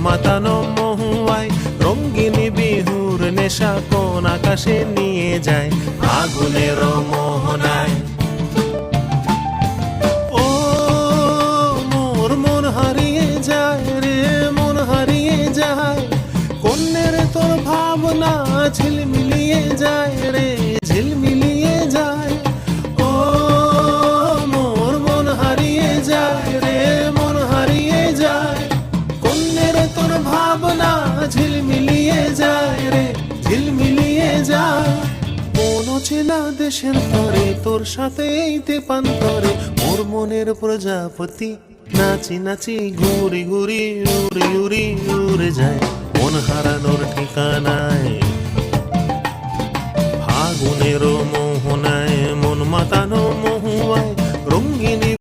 মাতানো মহুয়ায় রঙ্গিনী বিহুর নেশা কোন আকাশে নিয়ে যায় আগুনের মোহনায়। ও মোর মন হারিয়ে যায় রে, মন হারিয়ে যায়, কন্যের তোর ভাবনা ঝিলমিলিয়ে যায় রে, ঝিলমিলিয়ে যায়। ও মোর মন হারিয়ে যায় রে, মন হারিয়ে যায়, কন্যের তোর ভাবনা ঝিলমিলিয়ে যায় রে, ঝিলমিলিয়ে যায়। কোন চেনা দেশের তরে তোর সাথে এই তেপান্তরে মোর মনের প্রজাপতি নাচি নাচি ঘুরি ঘুরি উড়ি উড়ি উড়ে যায় মন হারানোর ঠিকানায়। ফাগুনের মোহনায় মন মাতানো মহুয়ায় রঙ্গিনী